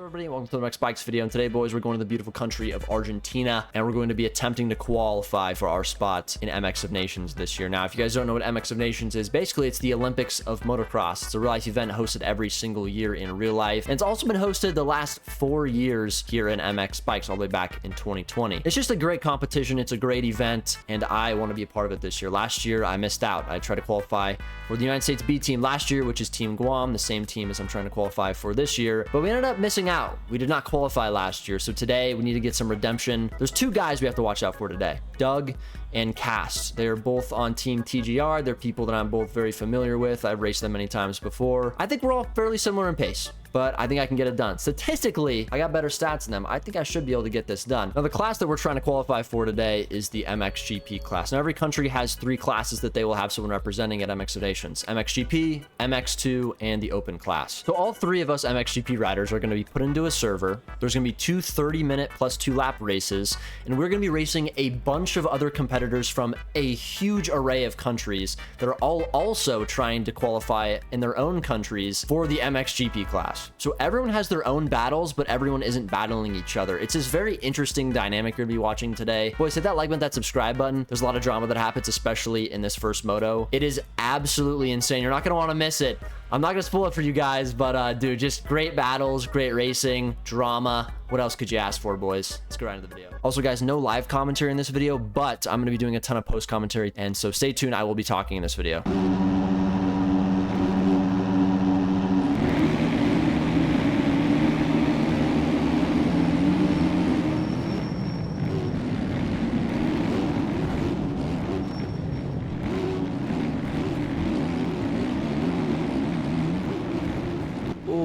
Everybody, welcome to the next Bikes video. And today, boys, we're going to the beautiful country of Argentina, and we're going to be attempting to qualify for our spot in MX of Nations this year. Now, if you guys don't know what MX of Nations is, basically it's the Olympics of motocross. It's a real life event hosted every single year in real life, and it's also been hosted the last 4 years here in MX Bikes, all the way back in 2020. It's just a great competition. It's a great event, and I want to be a part of it this year. Last year, I missed out. I tried to qualify for the United States B team last year, which is Team Guam, the same team as I'm trying to qualify for this year, but we ended up missing out. We did not qualify last year, so today we need to get some redemption. There's two guys we have to watch out for today, Doug and Cass. They're both on Team TGR. They're people that I'm both very familiar with. I've raced them many times before. I think we're all fairly similar in pace, but I think I can get it done. Statistically, I got better stats than them. I think I should be able to get this done. Now, the class that we're trying to qualify for today is the MXGP class. Now, every country has 3 classes that they will have someone representing at MX of Nations: MXGP, MX2, and the Open class. So all 3 of us MXGP riders are going to be put into a server. There's going to be 2 30-minute plus 2 lap races, and we're going to be racing a bunch of other competitors from a huge array of countries that are all also trying to qualify in their own countries for the MXGP class. So everyone has their own battles, but everyone isn't battling each other. It's this very interesting dynamic you're gonna be watching today. Boys, hit that like button, that subscribe button. There's a lot of drama that happens, especially in this first moto. It is absolutely insane. You're not gonna want to miss it. I'm not gonna spoil it for you guys, but dude, just great battles, great racing, drama. What else could you ask for, boys? Let's go right into the video. Also, guys, no live commentary in this video, but I'm gonna be doing a ton of post commentary, and so stay tuned. I will be talking in this video.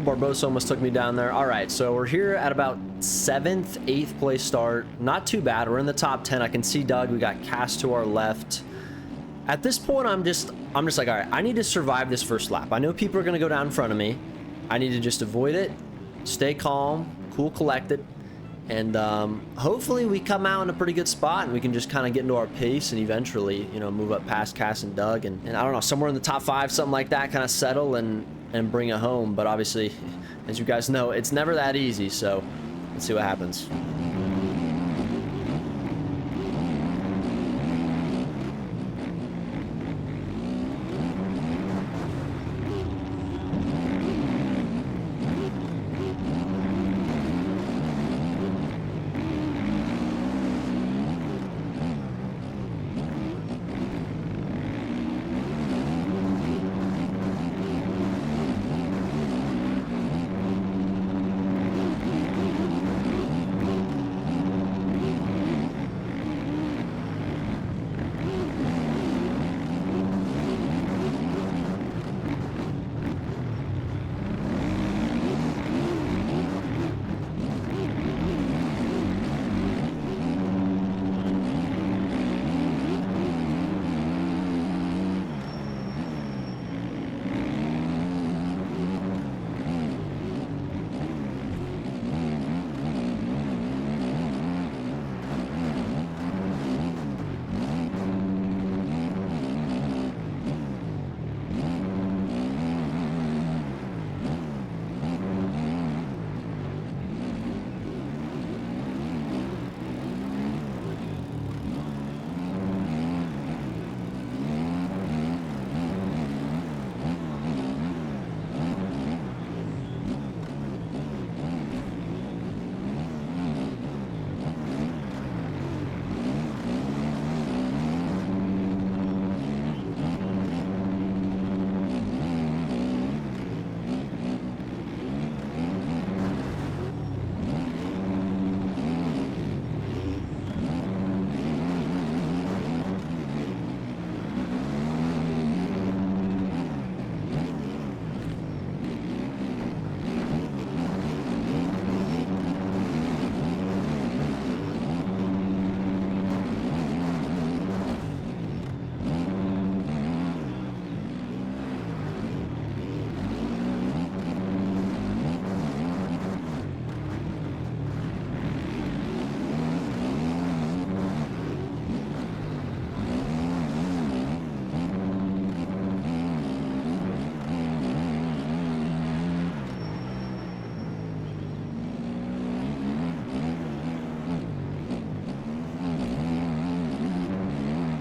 Barbosa almost took me down there. All right, so we're here at about 7th, 8th place start. Not too bad. We're in the top 10. I can see Doug. We got Cass to our left. At this point, I'm just like, all right, I need to survive this first lap. I know people are going to go down in front of me. I need to just avoid it, stay calm, cool, collected, and hopefully we come out in a pretty good spot and we can just kind of get into our pace and eventually, you know, move up past Cass and Doug and I don't know, somewhere in the top 5, something like that, kind of settle and bring it home. But obviously, as you guys know, it's never that easy, so let's see what happens.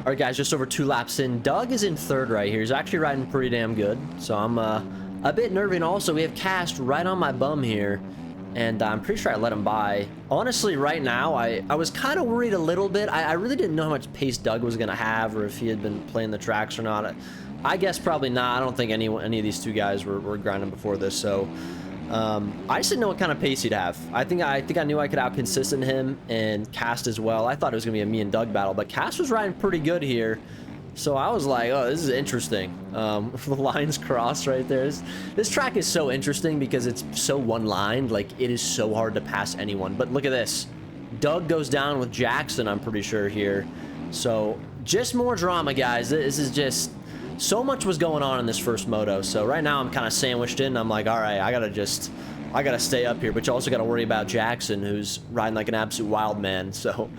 All right, guys, just over 2 laps in. Doug is in 3rd right here. He's actually riding pretty damn good. So I'm a bit nervy. And also, we have Cast right on my bum here. And I'm pretty sure I let him by. Honestly, right now, I was kind of worried a little bit. I really didn't know how much pace Doug was going to have or if he had been playing the tracks or not. I guess probably not. I don't think any of these 2 guys were grinding before this. So I just didn't know what kind of pace he'd have. I think I knew I could out-consistent him and Cast as well. I thought it was going to be a me and Doug battle. But Cast was riding pretty good here. So I was like, oh, this is interesting. The lines cross right there. This track is so interesting because it's so one-lined. Like, it is so hard to pass anyone. But look at this. Doug goes down with Jackson, I'm pretty sure, here. So just more drama, guys. This is just... So much was going on in this first moto. So right now I'm kind of sandwiched in. I'm like, all right, I gotta stay up here. But you also got to worry about Jackson, who's riding like an absolute wild man. So,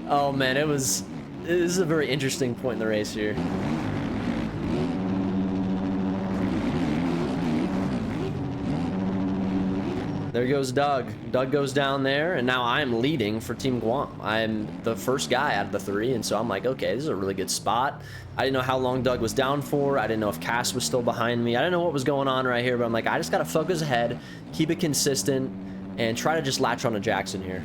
oh, man, this is a very interesting point in the race here. There goes Doug. Doug goes down there, and now I'm leading for Team Guam. I'm the first guy out of the 3, and so I'm like, okay, this is a really good spot. I didn't know how long Doug was down for. I didn't know if Cass was still behind me. I didn't know what was going on right here, but I'm like, I just got to focus ahead, keep it consistent, and try to just latch on to Jackson here.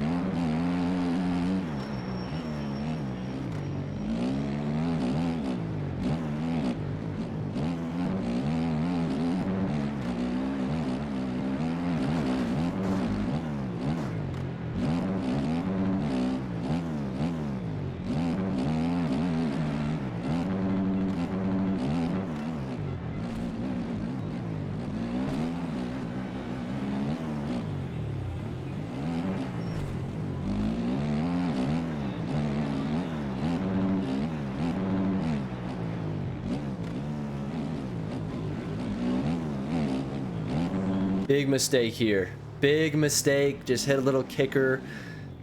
Big mistake here. Big mistake. Just hit a little kicker.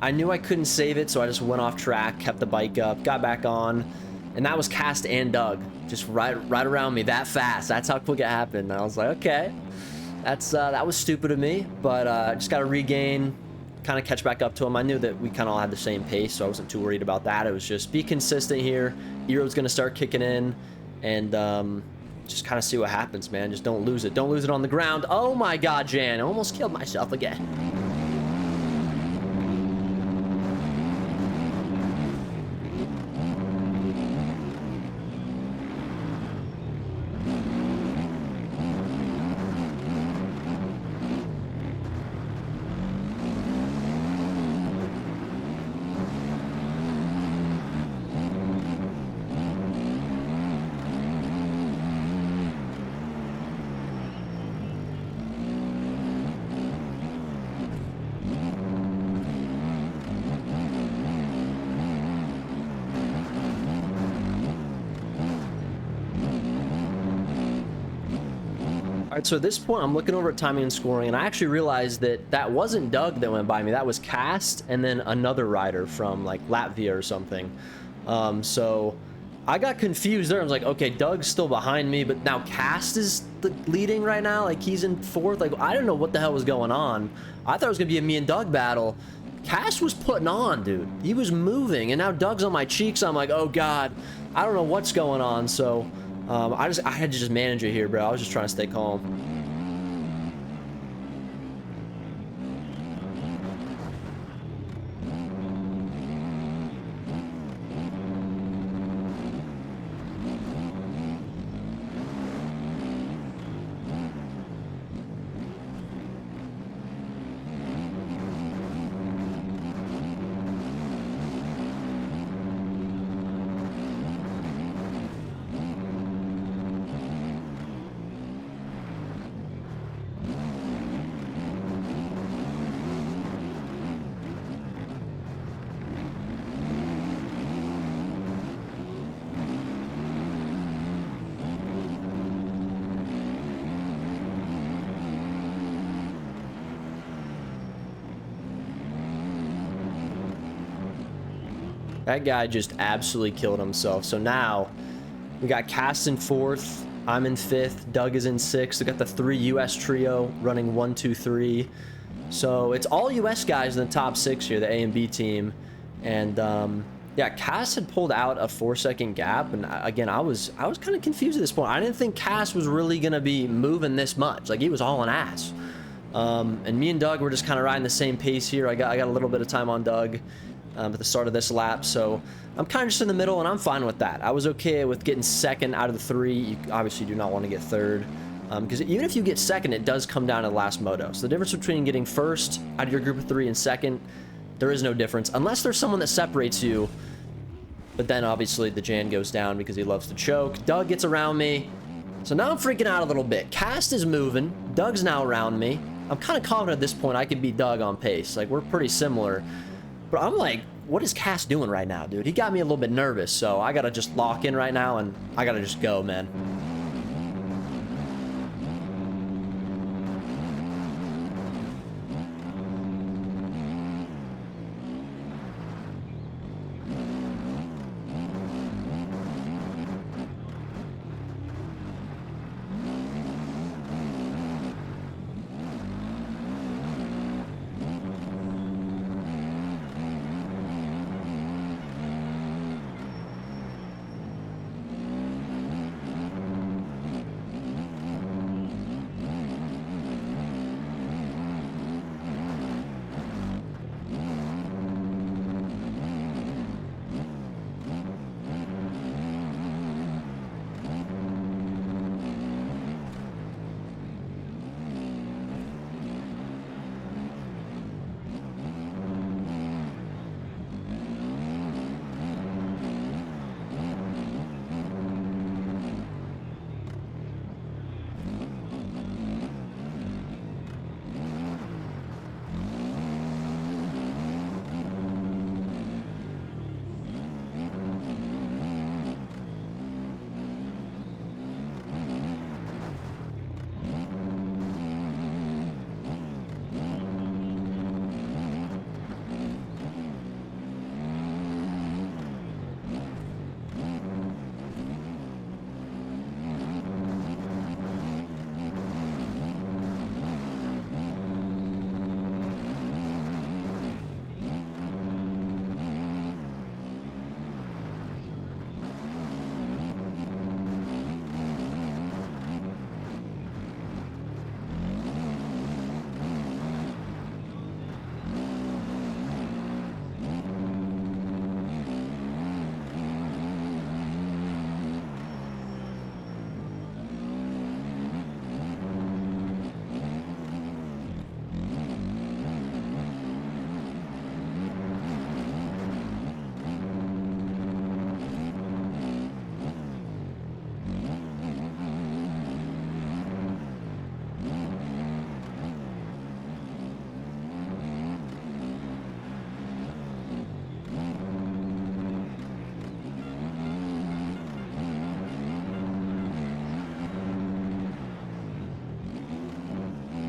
I knew I couldn't save it, so I just went off track, kept the bike up, got back on, and that was Cast and Doug. Just right around me that fast. That's how quick it happened. And I was like, okay, that was stupid of me, but just got to regain, kind of catch back up to him. I knew that we kind of all had the same pace, so I wasn't too worried about that. It was just be consistent here. Euro's going to start kicking in, and just kind of see what happens, man. Just don't lose it. Don't lose it on the ground. Oh my God, Jan. I almost killed myself again. All right, so at this point, I'm looking over at timing and scoring, and I actually realized that that wasn't Doug that went by me. That was Cast and then another rider from, like, Latvia or something. So I got confused there. I was like, okay, Doug's still behind me, but now Cast is leading right now. Like, he's in 4th. Like, I didn't know what the hell was going on. I thought it was going to be a me and Doug battle. Cast was putting on, dude. He was moving, and now Doug's on my cheeks. I'm like, oh, God. I don't know what's going on, so... I had to just manage it here, bro. I was just trying to stay calm. That guy just absolutely killed himself. So now we got Cass in 4th. I'm in 5th. Doug is in 6th. We got the 3 U.S. trio running 1, 2, 3. So it's all U.S. guys in the top 6 here, the A and B team. And Yeah, Cass had pulled out a 4-second gap, and again, I was kind of confused at this point. I didn't think Cass was really gonna be moving this much. Like, he was hauling ass. And me and Doug were just kind of riding the same pace here. I got a little bit of time on Doug at the start of this lap, so I'm kind of just in the middle, and I'm fine with that. I was okay with getting second out of the 3. You obviously do not want to get third, because even if you get second, it does come down to the last moto. So the difference between getting first out of your group of 3 and second, there is no difference, unless there's someone that separates you. But then obviously the Jan goes down because he loves to choke. Doug gets around me, so now I'm freaking out a little bit. Cast is moving. Doug's now around me. I'm kind of confident at this point I could beat Doug on pace. Like, we're pretty similar. But I'm like, what is Cass doing right now, dude? He got me a little bit nervous, so I gotta just lock in right now, and I gotta just go, man.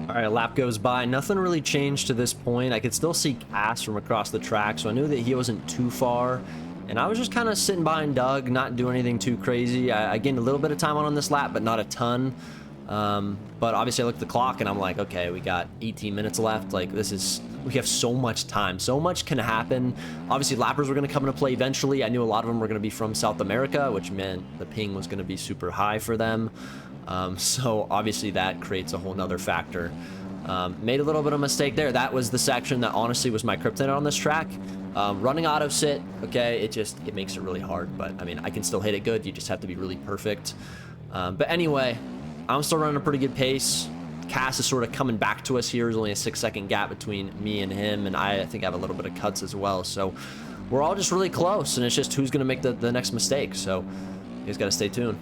All right, a lap goes by. Nothing really changed to this point. I could still see Cass from across the track, so I knew that he wasn't too far. And I was just kind of sitting behind Doug, not doing anything too crazy. I gained a little bit of time on this lap, but not a ton. But obviously I looked at the clock and I'm like, okay, we got 18 minutes left. Like, we have so much time. So much can happen. Obviously, lappers were going to come into play eventually. I knew a lot of them were going to be from South America, which meant the ping was going to be super high for them. So obviously that creates a whole nother factor. Made a little bit of a mistake there. That was the section that honestly was my kryptonite on this track. Running auto sit, okay, it makes it really hard, but I mean, I can still hit it good. You just have to be really perfect. But anyway, I'm still running a pretty good pace. Cass is sort of coming back to us here. There's only a 6-second gap between me and him, and I think I have a little bit of cuts as well. So we're all just really close, and it's just who's going to make the next mistake. So you guys got to stay tuned.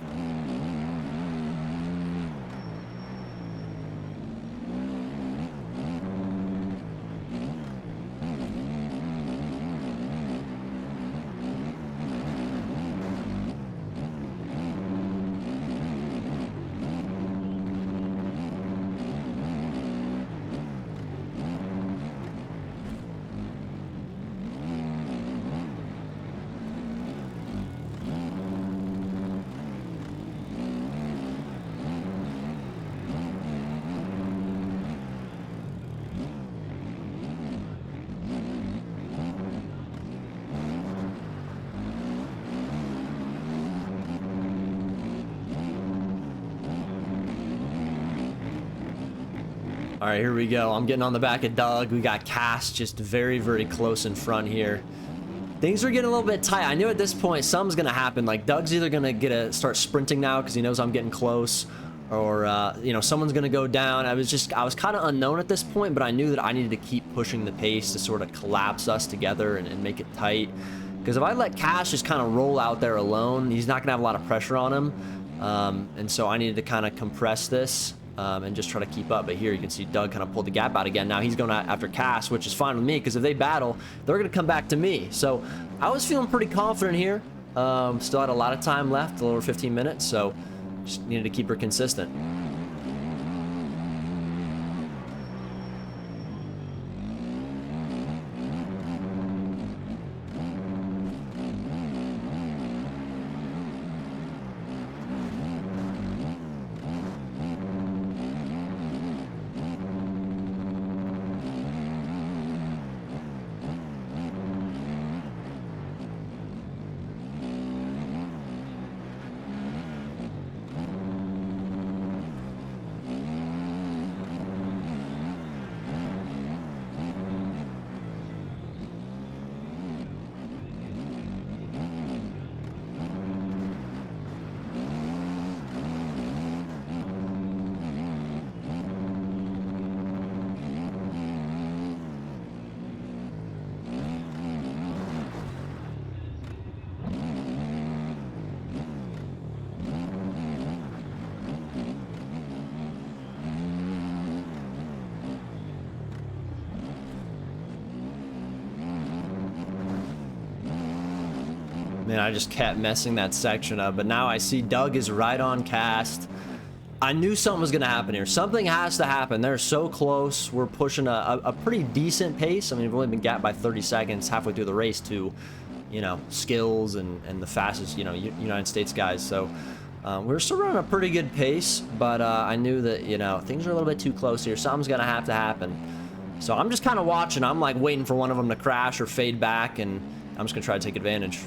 All right, here we go. I'm getting on the back of Doug. We got Cass just very, very close in front here. Things are getting a little bit tight. I knew at this point something's gonna happen. Like Doug's either gonna start sprinting now because he knows I'm getting close, or you know, someone's gonna go down. I was kind of unknown at this point, but I knew that I needed to keep pushing the pace to sort of collapse us together and make it tight. Because if I let Cass just kind of roll out there alone, he's not gonna have a lot of pressure on him. And so I needed to kind of compress this and just try to keep up. But here you can see Doug kind of pulled the gap out again. Now he's going after Cass, which is fine with me because if they battle, they're going to come back to me. So I was feeling pretty confident here. Still had a lot of time left, a little over 15 minutes. So just needed to keep her consistent. Man, I just kept messing that section up, but now I see Doug is right on Cast. I knew something was going to happen here. Something has to happen. They're so close. We're pushing a pretty decent pace. I mean, we've only been gapped by 30 seconds halfway through the race to, you know, skills and the fastest, you know, United States guys. So we're still running a pretty good pace, but I knew that, you know, things are a little bit too close here. Something's going to have to happen. So I'm just kind of watching. I'm like waiting for one of them to crash or fade back, and I'm just going to try to take advantage.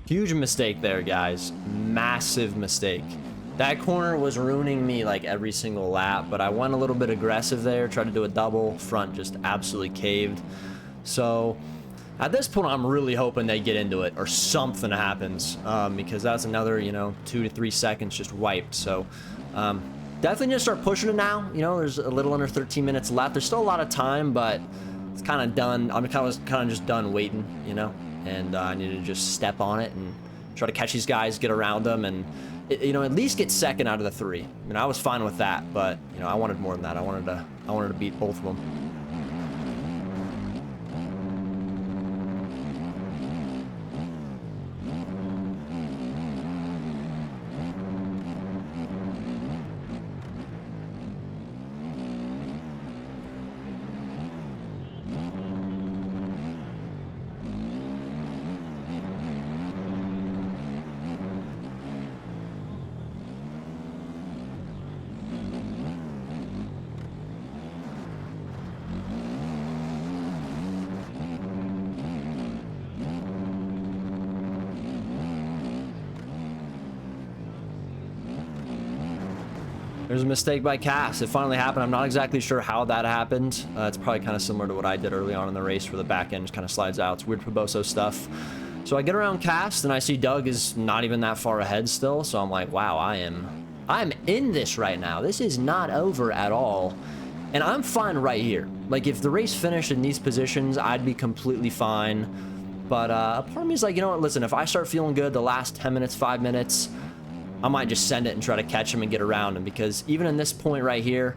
Huge mistake there, guys. Massive mistake. That corner was ruining me like every single lap, but I went a little bit aggressive there, tried to do a double, front just absolutely caved. So at this point, I'm really hoping they get into it or something happens, because that's another, you know, 2 to 3 seconds just wiped. So definitely need to start pushing it now. You know, there's a little under 13 minutes left. There's still a lot of time, but it's kind of done. I'm kind of just done waiting, you know. And I needed to just step on it and try to catch these guys, get around them, and you know, at least get second out of the 3. I mean, I was fine with that, but you know, I wanted more than that. I wanted to beat both of them. There's a mistake by Cass. It finally happened. I'm not exactly sure how that happened. It's probably kind of similar to what I did early on in the race where the back end just kind of slides out. It's weird Poboso stuff. So I get around Cass and I see Doug is not even that far ahead still. So I'm like, wow, I am I'm in this right now. This is not over at all. And I'm fine right here. Like, if the race finished in these positions, I'd be completely fine. But a part of me is like, you know what, listen, if I start feeling good the last 10 minutes, 5 minutes, I might just send it and try to catch him and get around him. Because even in this point right here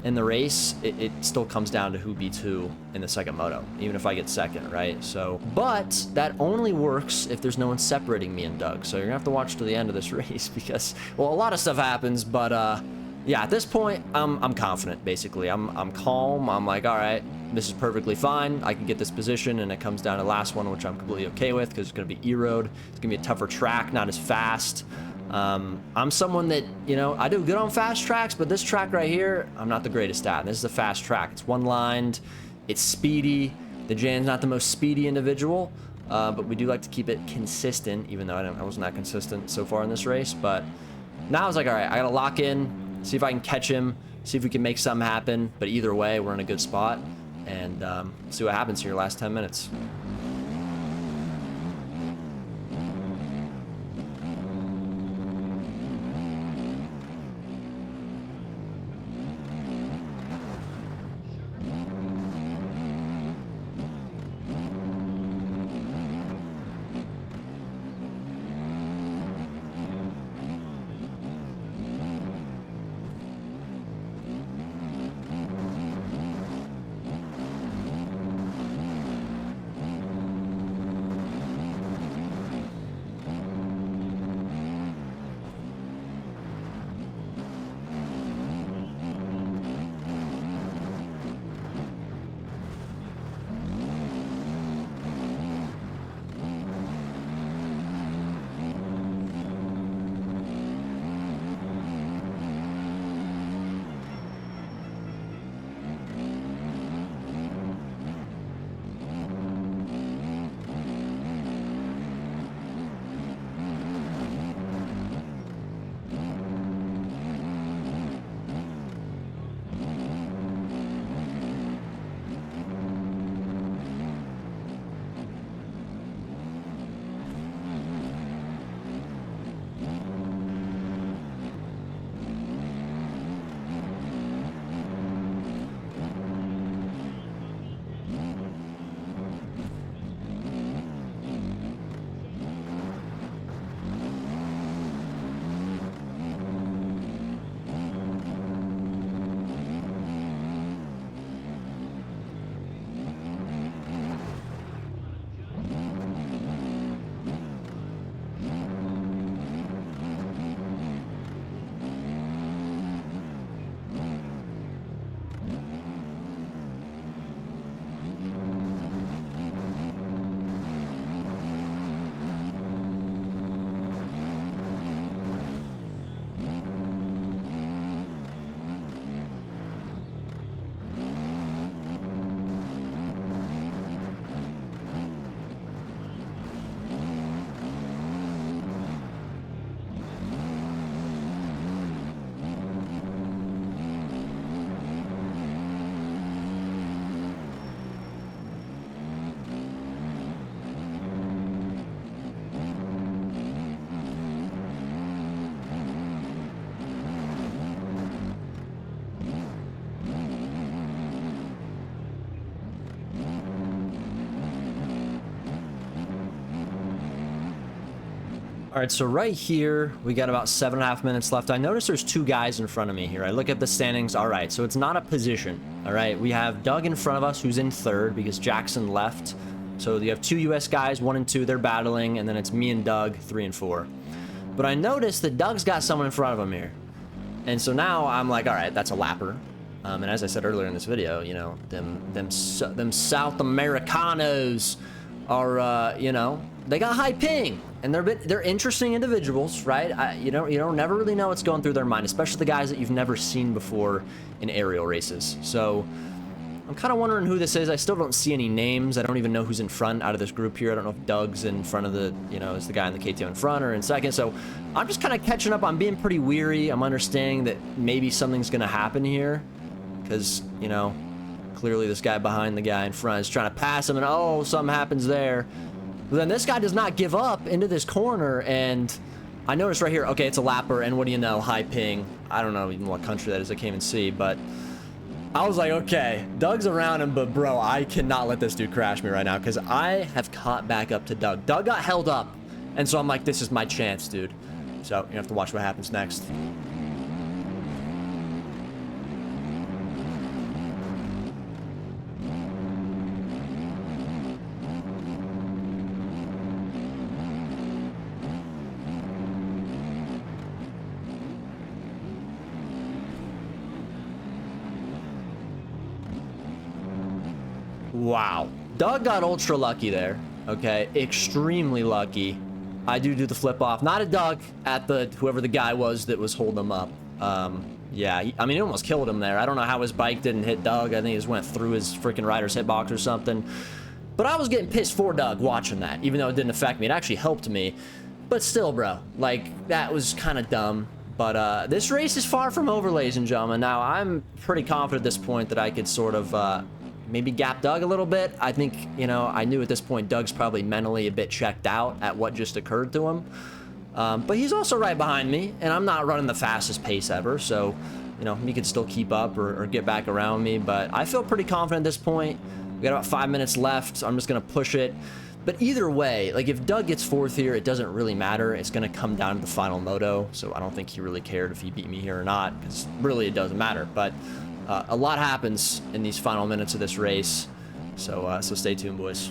in the race, it still comes down to who beats who in the second moto, even if I get second, right? So, but that only works if there's no one separating me and Doug. So you're gonna have to watch to the end of this race because, well, a lot of stuff happens, but yeah, at this point, I'm confident, basically. I'm calm. I'm like, all right, this is perfectly fine. I can get this position, and it comes down to the last one, which I'm completely okay with because it's going to be E-road. It's going to be a tougher track, not as fast. I'm someone that, you know, I do good on fast tracks, but this track right here, I'm not the greatest at. This is a fast track. It's one-lined. It's speedy. The Jann's not the most speedy individual, but we do like to keep it consistent, even though I wasn't that consistent so far in this race. But now I was like, all right, I got to lock in. See if I can catch him, see if we can make something happen. But either way, we're in a good spot. And see what happens here last 10 minutes. All right, so right here, we got about 7.5 minutes left. I notice there's 2 guys in front of me here. I look at the standings. All right, so it's not a position. All right, we have Doug in front of us, who's in 3rd because Jackson left. So you have 2 U.S. guys, 1 and 2, they're battling, and then it's me and Doug, 3 and 4. But I noticed that Doug's got someone in front of him here. And so now I'm like, all right, that's a lapper. And as I said earlier in this video, you know, them South Americanos are, you know, they got high ping, and they're interesting individuals, right? You don't never really know what's going through their mind, especially the guys that you've never seen before in aerial races. So I'm kind of wondering who this is. I still don't see any names. I don't even know who's in front out of this group here. I don't know if Doug's in front of the, you know, is the guy in the KTM in front or in second. So I'm just kind of catching up. I'm being pretty weary. I'm understanding that maybe something's going to happen here because, you know, clearly this guy behind the guy in front is trying to pass him, and oh, something happens there. But then this guy does not give up into this corner, and I noticed right here, okay, it's a lapper, and what do you know, high ping. I don't know even what country that is, I can't even see, but I was like, okay, Doug's around him, but bro, I cannot let this dude crash me right now, because I have caught back up to Doug. Doug got held up, and so I'm like, this is my chance, dude. So you have to watch what happens next. Wow. Doug got ultra lucky there. Okay. Extremely lucky. I do the flip off. Not at Doug, at the whoever the guy was that was holding him up. Yeah. I mean, he almost killed him there. I don't know how his bike didn't hit Doug. I think it just went through his freaking rider's hitbox or something. But I was getting pissed for Doug watching that, even though it didn't affect me. It actually helped me. But still, bro, like, that was kind of dumb. But this race is far from over, ladies and gentlemen. Now, I'm pretty confident at this point that I could sort of maybe gap Doug a little bit. I think, you know, I knew at this point Doug's probably mentally a bit checked out at what just occurred to him. But he's also right behind me, and I'm not running the fastest pace ever, so, you know, he could still keep up or get back around me. But I feel pretty confident at this point. We got about 5 minutes left, so I'm just going to push it. But either way, like, if Doug gets fourth here, it doesn't really matter. It's going to come down to the final moto, so I don't think he really cared if he beat me here or not, because really it doesn't matter. But a lot happens in these final minutes of this race, so stay tuned, boys.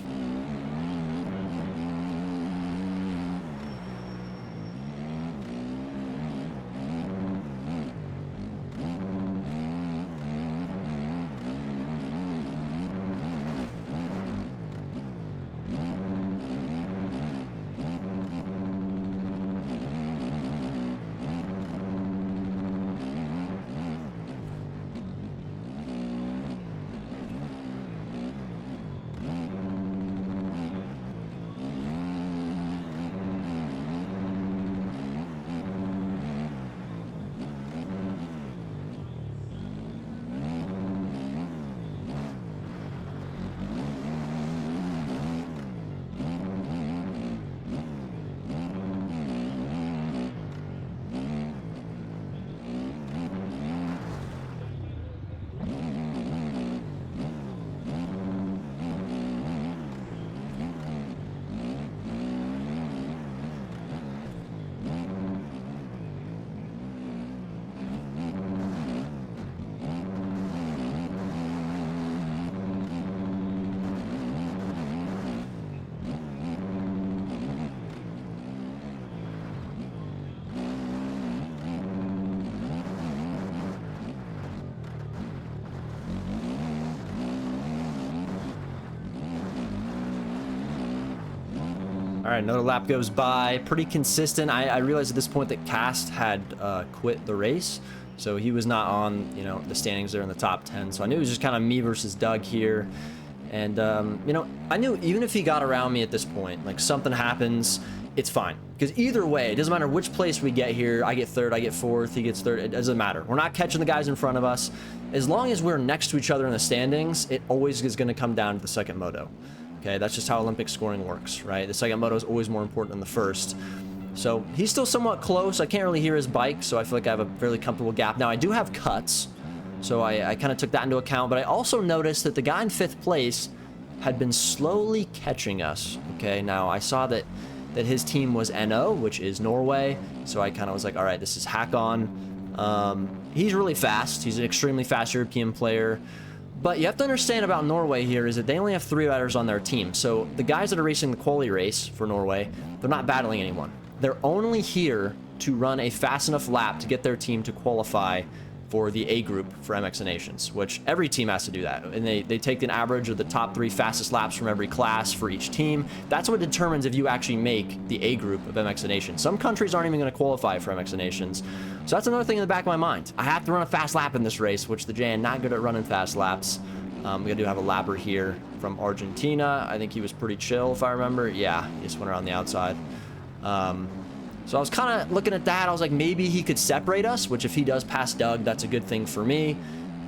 All right, another lap goes by. Pretty consistent. I realized at this point that Cast had quit the race, so he was not on, you know, the standings there in the top 10. So I knew it was just kind of me versus Doug here. And, you know, I knew even if he got around me at this point, like, something happens, it's fine. Because either way, it doesn't matter which place we get here. I get third, I get fourth, he gets third. It doesn't matter. We're not catching the guys in front of us. As long as we're next to each other in the standings, it always is going to come down to the second moto. Okay, that's just how Olympic scoring works, right? The second moto is always more important than the first. So he's still somewhat close. I can't really hear his bike, so I feel like I have a fairly comfortable gap. Now, I do have cuts, so I kind of took that into account. But I also noticed that the guy in 5th place had been slowly catching us. Okay, now I saw that his team was NO, which is Norway. So I kind of was like, all right, this is Hakon. He's really fast. He's an extremely fast European player. But you have to understand about Norway here is that they only have 3 riders on their team. So the guys that are racing the quali race for Norway, they're not battling anyone. They're only here to run a fast enough lap to get their team to qualify for the A group for MX Nations, which every team has to do that. And they take an average of the top 3 fastest laps from every class for each team. That's what determines if you actually make the A group of MX Nations. Some countries aren't even going to qualify for MX Nations. So that's another thing in the back of my mind. I have to run a fast lap in this race, which the JN not good at running fast laps. We do have a lapper here from Argentina. I think he was pretty chill, if I remember. Yeah, he just went around the outside. So I was kind of looking at that. I was like, maybe he could separate us, which if he does pass Doug, that's a good thing for me.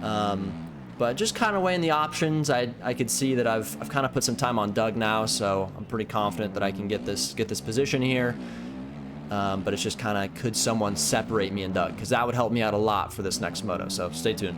But just kind of weighing the options, I could see that I've kind of put some time on Doug now, so I'm pretty confident that I can get this position here. But it's just kind of, could someone separate me and Doug? Because that would help me out a lot for this next moto. So stay tuned.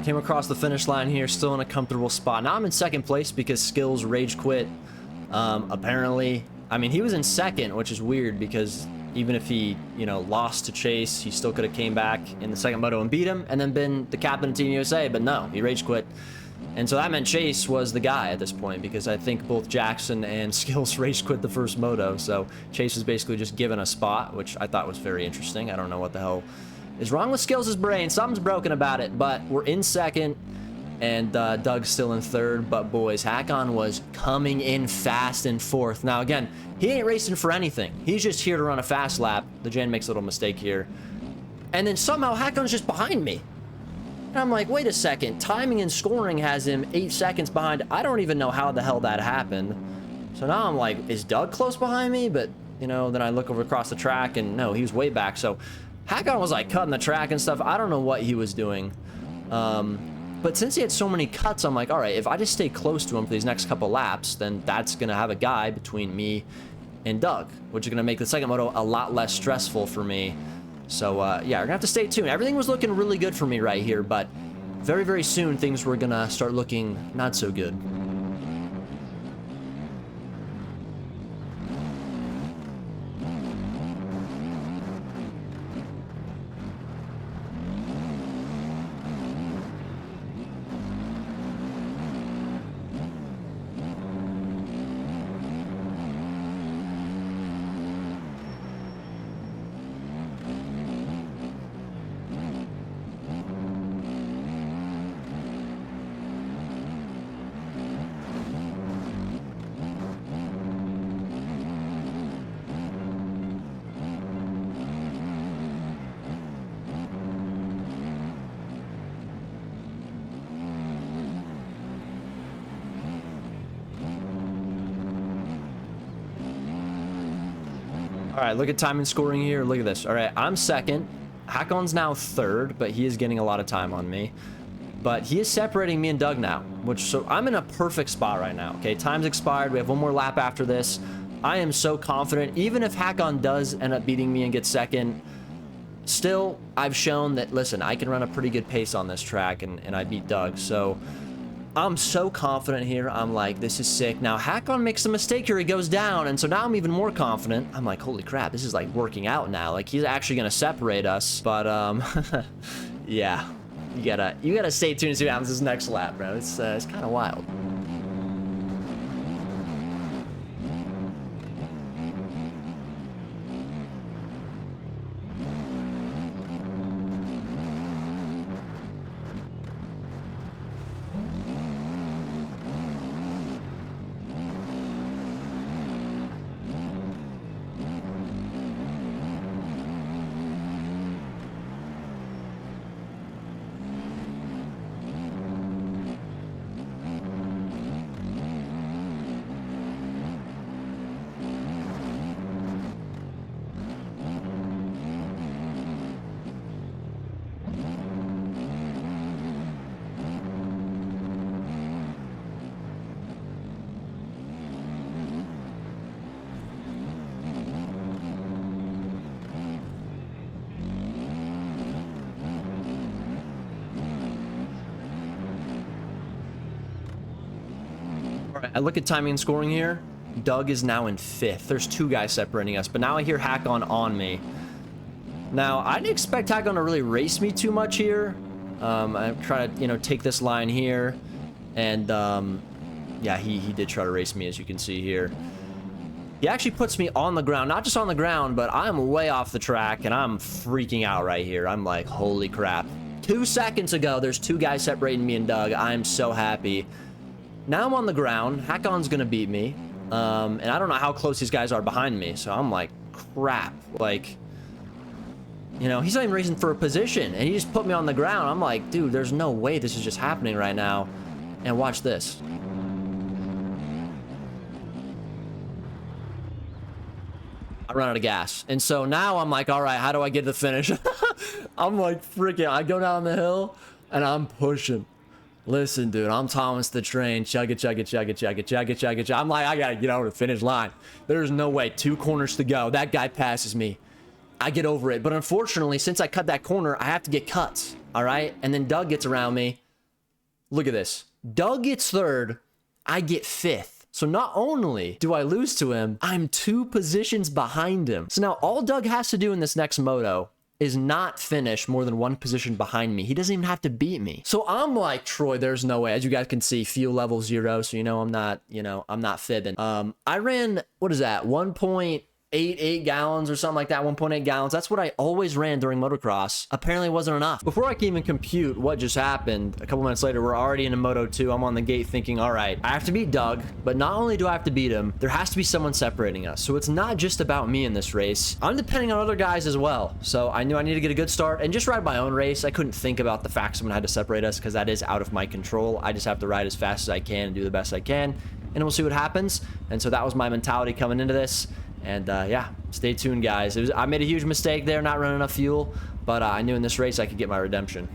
Came across the finish line here, still in a comfortable spot. Now I'm in second place because Skills rage quit. Apparently, I mean, he was in second, which is weird because even if he, you know, lost to Chase, he still could have came back in the second moto and beat him and then been the captain of Team USA, but no, he rage quit. And so that meant Chase was the guy at this point because I think both Jackson and Skills rage quit the first moto. So Chase was basically just given a spot, which I thought was very interesting. I don't know what the hell is wrong with Skills' brain. Something's broken about it, but we're in second, and Doug's still in third. But boys, Hakon was coming in fast in fourth. Now again, he ain't racing for anything. He's just here to run a fast lap. The Jan makes a little mistake here. And then somehow Hakon's just behind me. And I'm like, wait a second. Timing and scoring has him 8 seconds behind. I don't even know how the hell that happened. So now I'm like, is Doug close behind me? But, you know, then I look over across the track, and no, he was way back. So Hakon was like cutting the track and stuff. I don't know what he was doing. But since he had so many cuts, I'm like, all right, if I just stay close to him for these next couple laps, then that's going to have a guy between me and Doug, which is going to make the second moto a lot less stressful for me. So, yeah, we're going to have to stay tuned. Everything was looking really good for me right here, but very, very soon things were going to start looking not so good. All right, look at time and scoring here. Look at this. All right, I'm second. Hakon's now third, but he is getting a lot of time on me. But he is separating me and Doug now, so I'm in a perfect spot right now. Okay, time's expired. We have one more lap after this. I am so confident. Even if Hakon does end up beating me and get second, still, I've shown that, listen, I can run a pretty good pace on this track, and I beat Doug. So I'm so confident here. I'm like, this is sick. Now, Hakon makes a mistake here. He goes down, and so now I'm even more confident. I'm like, holy crap, this is like working out now. Like, he's actually going to separate us. But, yeah, you gotta stay tuned to see what happens this next lap, bro. It's kind of wild. right, I look at timing and scoring here. Doug is now in 5th. There's 2 guys separating us, but now I hear Hakon on me. Now, I didn't expect Hakon to really race me too much here. I'm trying to, you know, take this line here. And, yeah, he did try to race me, as you can see here. He actually puts me on the ground. Not just on the ground, but I'm way off the track, and I'm freaking out right here. I'm like, holy crap. 2 seconds ago, there's 2 guys separating me and Doug. I'm so happy. Now I'm on the ground. Hakon's gonna beat me. And I don't know how close these guys are behind me, so I'm like, crap. Like, you know, he's not even racing for a position, and he just put me on the ground. I'm like, dude, there's no way this is just happening right now. And watch this. I run out of gas. And so now I'm like, all right, how do I get to the finish? I'm like, freaking, I go down the hill, and I'm pushing. Listen, dude, I'm Thomas the Train. Chug it, chug it, chug it, chug it, chug it, chug it. I'm like, I gotta get over the finish line. There's no way. 2 corners to go. That guy passes me. I get over it. But unfortunately, since I cut that corner, I have to get cuts. All right? And then Doug gets around me. Look at this. Doug gets 3rd. I get 5th. So not only do I lose to him, I'm 2 positions behind him. So now all Doug has to do in this next moto is not finish more than 1 position behind me. He doesn't even have to beat me. So I'm like, Troy, there's no way. As you guys can see, fuel level 0. So, you know, I'm not fibbing. I ran, what is that? 1.88 gallons or something like that. 1.8 gallons. That's what I always ran during motocross. Apparently it wasn't enough. Before I can even compute what just happened, a couple minutes later, we're already in a Moto 2. I'm on the gate thinking, all right, I have to beat Doug, but not only do I have to beat him, there has to be someone separating us. So it's not just about me in this race. I'm depending on other guys as well. So I knew I needed to get a good start and just ride my own race. I couldn't think about the fact someone had to separate us because that is out of my control. I just have to ride as fast as I can and do the best I can, and we'll see what happens. And so that was my mentality coming into this. And yeah, stay tuned, guys. I made a huge mistake there, not running enough fuel, but I knew in this race I could get my redemption.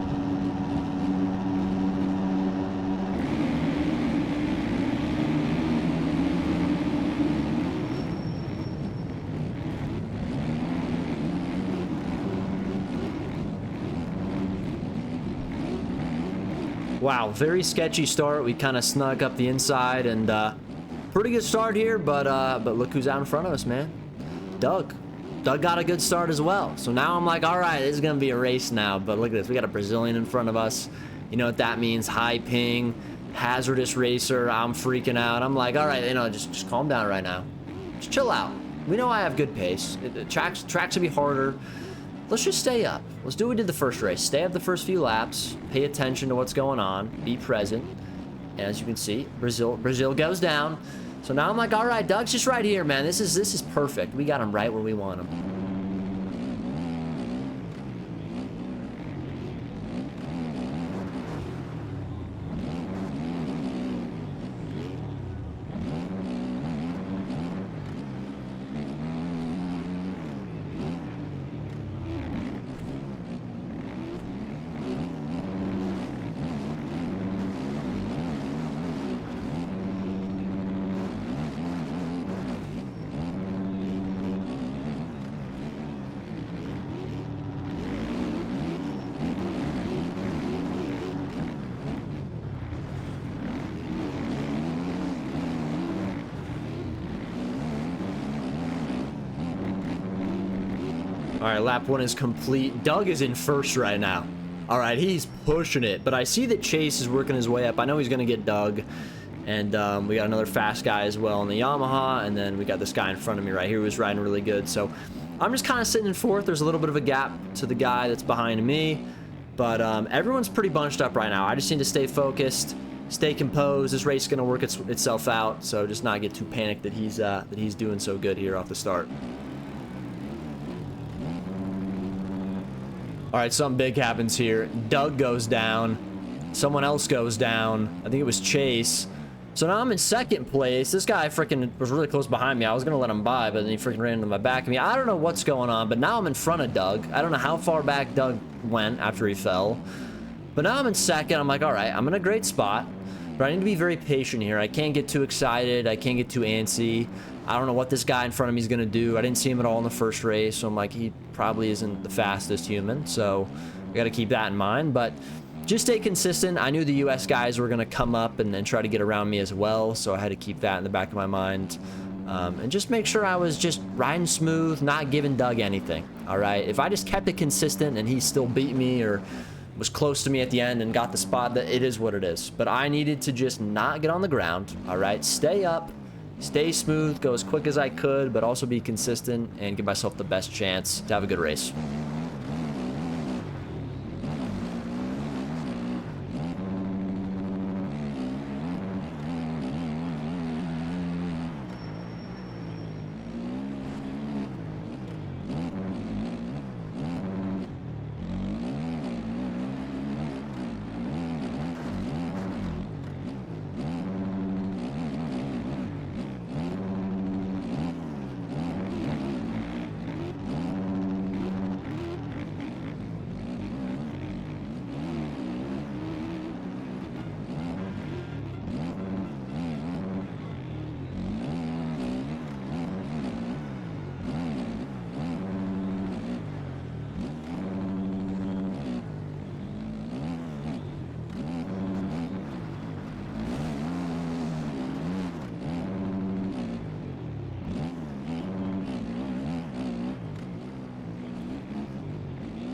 Wow, very sketchy start. We kind of snuck up the inside, and pretty good start here, but look who's out in front of us, man. Doug got a good start as well. So now I'm like, all right, this is gonna be a race now. But look at this, we got a Brazilian in front of us. You know what that means? High ping, hazardous racer. I'm freaking out. I'm like, all right, you know, just calm down right now. Just chill out. We know I have good pace. Tracks will be harder. Let's just stay up. Let's do what we did the first race. Stay up the first few laps. Pay attention to what's going on. Be present. And as you can see, Brazil goes down. So now I'm like, all right, Doug's just right here, man. This is perfect. We got him right where we want him. All right, lap 1 is complete. Doug is in first right now. All right, he's pushing it, but I see that Chase is working his way up. I know he's gonna get Doug, and we got another fast guy as well in the Yamaha, and then we got this guy in front of me right here who's riding really good. So I'm just kind of sitting in fourth. There's a little bit of a gap to the guy that's behind me, but everyone's pretty bunched up right now. I just need to stay focused, stay composed. This race is gonna work itself out, so just not get too panicked that he's doing so good here off the start. All right, something big happens here. Doug goes down. Someone else goes down. I think it was Chase. So now I'm in second place. This guy freaking was really close behind me. I was going to let him by, but then he freaking ran into my back of me. I don't know what's going on, but now I'm in front of Doug. I don't know how far back Doug went after he fell. But now I'm in second. I'm like, all right, I'm in a great spot. But I need to be very patient here. I can't get too excited. I can't get too antsy. I don't know what this guy in front of me is going to do. I didn't see him at all in the first race, so I'm like, he probably isn't the fastest human, so we got to keep that in mind. But just stay consistent. I knew the US guys were going to come up and try to get around me as well, so I had to keep that in the back of my mind. And just make sure I was just riding smooth, not giving Doug anything, all right? If I just kept it consistent and he still beat me or was close to me at the end and got the spot, that it is what it is. But I needed to just not get on the ground, all right? Stay up, stay smooth, go as quick as I could, but also be consistent and give myself the best chance to have a good race.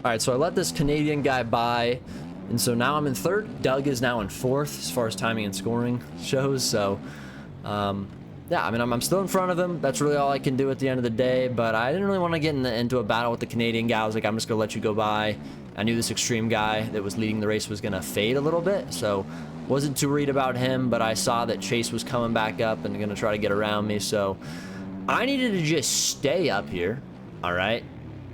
All right, so I let this Canadian guy by, and so now I'm in third. Doug is now in fourth as far as timing and scoring shows. So, yeah, I mean, I'm still in front of him. That's really all I can do at the end of the day, but I didn't really want to get into a battle with the Canadian guy. I was like, I'm just going to let you go by. I knew this extreme guy that was leading the race was going to fade a little bit, so wasn't too worried about him, but I saw that Chase was coming back up and going to try to get around me, so I needed to just stay up here, all right?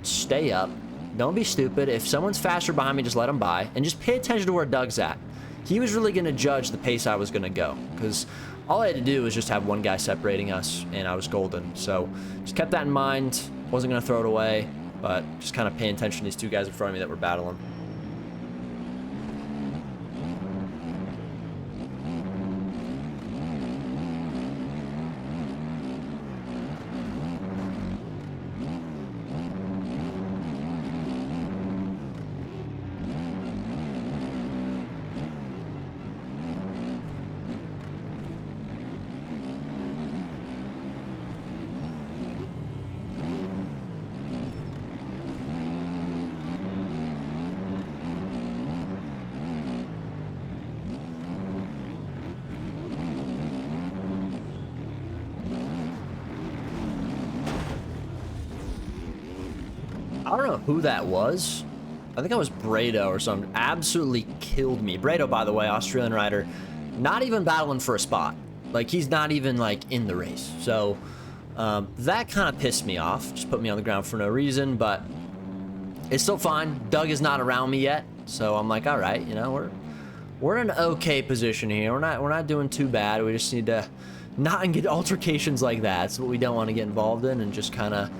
Stay up. Don't be stupid. If someone's faster behind me, just let them by. And just pay attention to where Doug's at. He was really going to judge the pace I was going to go. Because all I had to do was just have one guy separating us, and I was golden. So just kept that in mind. Wasn't going to throw it away. But just kind of paying attention to these two guys in front of me that were battling. I don't know who that was. I think I was Brado or something. Absolutely killed me. Brado, by the way, Australian rider, not even battling for a spot. Like, he's not even, like, in the race. So, that kind of pissed me off. Just put me on the ground for no reason, but it's still fine. Doug is not around me yet. So I'm like, all right, you know, we're in an okay position here. We're not doing too bad. We just need to not get altercations like that. That's what we don't want to get involved in, and just kind of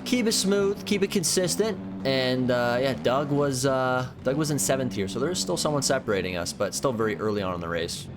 keep it smooth, keep it consistent. And yeah, Doug was in seventh here, so there's still someone separating us, but still very early on in the race.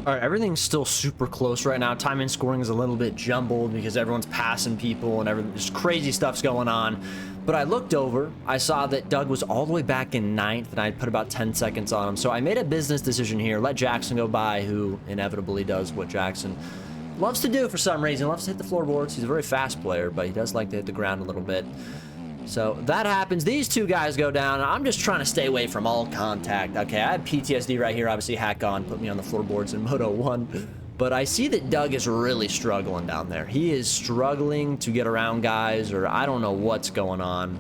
All right, everything's still super close right now. Time and scoring is a little bit jumbled because everyone's passing people and just crazy stuff's going on. But I looked over, I saw that Doug was all the way back in 9th, and I'd put about 10 seconds on him. So I made a business decision here. Let Jackson go by, who inevitably does what Jackson loves to do for some reason. Loves to hit the floorboards. He's a very fast player, but he does like to hit the ground a little bit. So that happens. These two guys go down. I'm just trying to stay away from all contact. Okay, I have PTSD right here. Obviously, Hack On put me on the floorboards in Moto 1. But I see that Doug is really struggling down there. He is struggling to get around guys, or I don't know what's going on.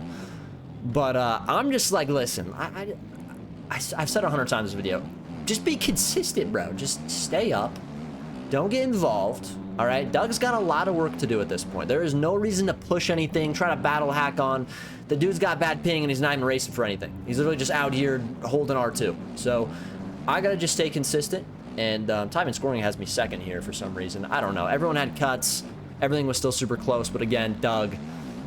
But I'm just like, listen, I've said 100 times in this video, just be consistent, bro. Just stay up. Don't get involved. All right, Doug's got a lot of work to do at this point. There is no reason to push anything, try to battle Hack On. The dude's got bad ping and he's not even racing for anything. He's literally just out here holding R2. So I gotta just stay consistent. And time and scoring has me second here for some reason. I don't know. Everyone had cuts. Everything was still super close. But again, Doug,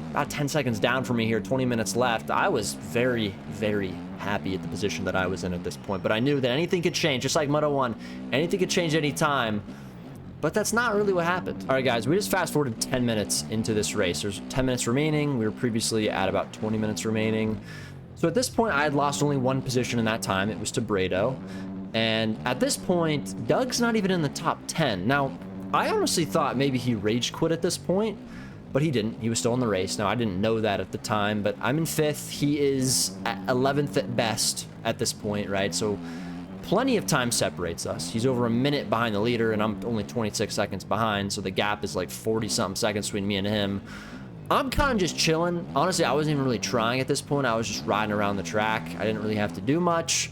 about 10 seconds down from me here, 20 minutes left. I was very, very happy at the position that I was in at this point. But I knew that anything could change, just like Moto 1. Anything could change any time. But that's not really what happened. All right, guys, we just fast forwarded 10 minutes into this race. There's 10 minutes remaining. We were previously at about 20 minutes remaining. So at this point, I had lost only one position in that time. It was to Brado. And at this point, Doug's not even in the top 10. Now, I honestly thought maybe he rage quit at this point, but he didn't. He was still in the race. Now, I didn't know that at the time, but I'm in 5th. He is at 11th at best at this point, right? So plenty of time separates us. He's over a minute behind the leader, and I'm only 26 seconds behind, so the gap is like 40-something seconds between me and him. I'm kind of just chilling. Honestly, I wasn't even really trying at this point. I was just riding around the track. I didn't really have to do much.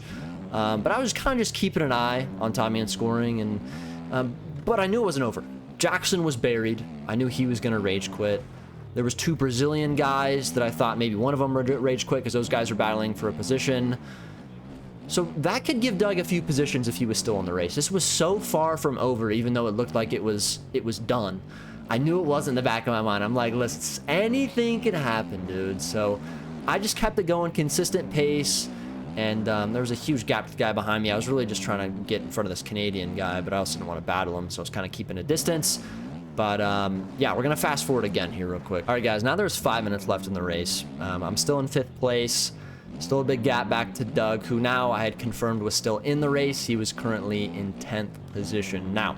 But I was kind of just keeping an eye on Tommy and scoring, and but I knew it wasn't over. Jackson was buried. I knew he was going to rage quit. There was 2 Brazilian guys that I thought maybe one of them would rage quit because those guys were battling for a position. So that could give Doug a few positions if he was still in the race. This was so far from over, even though it looked like it was done. I knew it was in the back of my mind. I'm like, listen, anything can happen, dude. So I just kept it going, consistent pace. And there was a huge gap with the guy behind me. I was really just trying to get in front of this Canadian guy, but I also didn't want to battle him, so I was kind of keeping a distance. But yeah, we're going to fast forward again here real quick. All right, guys, now there's 5 minutes left in the race. I'm still in 5th place. Still a big gap back to Doug, who now I had confirmed was still in the race. He was currently in 10th position. Now,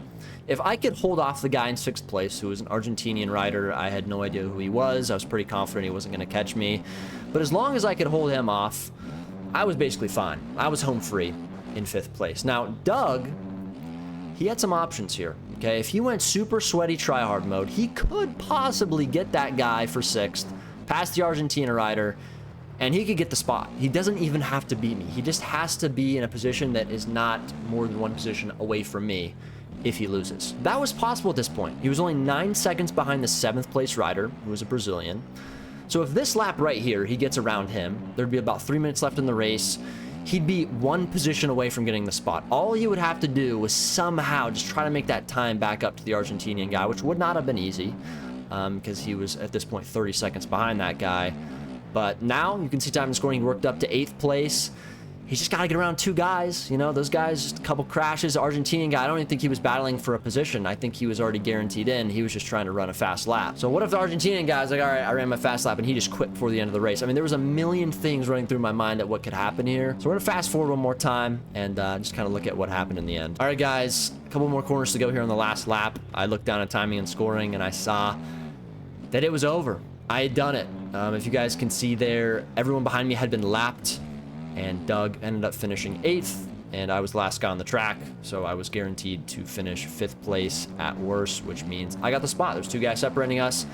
if I could hold off the guy in 6th place, who was an Argentinian rider, I had no idea who he was. I was pretty confident he wasn't going to catch me. But as long as I could hold him off, I was basically fine. I was home free in 5th place. Now, Doug, he had some options here, okay? If he went super sweaty tryhard mode, he could possibly get that guy for 6th, past the Argentina rider, and he could get the spot. He doesn't even have to beat me. He just has to be in a position that is not more than 1 position away from me if he loses. That was possible at this point. He was only 9 seconds behind the 7th place rider, who was a Brazilian. So if this lap right here, he gets around him, there'd be about 3 minutes left in the race. He'd be 1 position away from getting the spot. All he would have to do was somehow just try to make that time back up to the Argentinian guy, which would not have been easy because he was, at this point, 30 seconds behind that guy. But now you can see time and scoring. He worked up to 8th place. He's just got to get around 2 guys. You know, those guys, just a couple crashes. Argentinian guy, I don't even think he was battling for a position. I think he was already guaranteed in. He was just trying to run a fast lap. So what if the Argentinian guy's like, all right, I ran my fast lap, and he just quit before the end of the race? I mean, there was a million things running through my mind at what could happen here. So we're going to fast forward one more time and just kind of look at what happened in the end. All right, guys, a couple more corners to go here on the last lap. I looked down at timing and scoring, and I saw that it was over. I had done it. If you guys can see there, everyone behind me had been lapped, and Doug ended up finishing 8th, and I was the last guy on the track, so I was guaranteed to finish 5th place at worst, which means I got the spot. There's 2 guys separating us.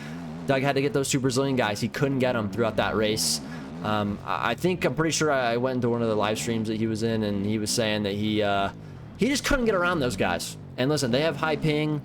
Doug had to get those 2 Brazilian guys. He couldn't get them throughout that race. I'm pretty sure I went into one of the live streams that he was in, and he was saying that he just couldn't get around those guys. And listen, they have high ping.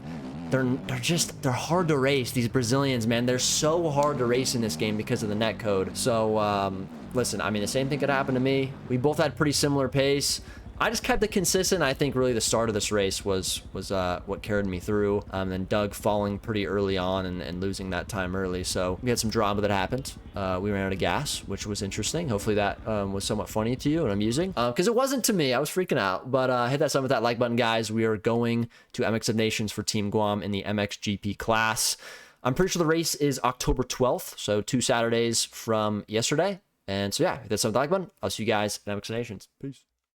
They're hard to race. These Brazilians, man, they're so hard to race in this game because of the net code. So, listen, I mean, the same thing could happen to me. We both had pretty similar pace. I just kept it consistent. I think really the start of this race was what carried me through. Then Doug falling pretty early on and losing that time early. So we had some drama that happened. We ran out of gas, which was interesting. Hopefully that was somewhat funny to you and amusing. Because it wasn't to me. I was freaking out. But hit that sub with that like button, guys. We are going to MX of Nations for Team Guam in the MXGP class. I'm pretty sure the race is October 12th. So 2 Saturdays from yesterday. And so yeah, hit that sub with the like button. I'll see you guys in MX of Nations. Peace.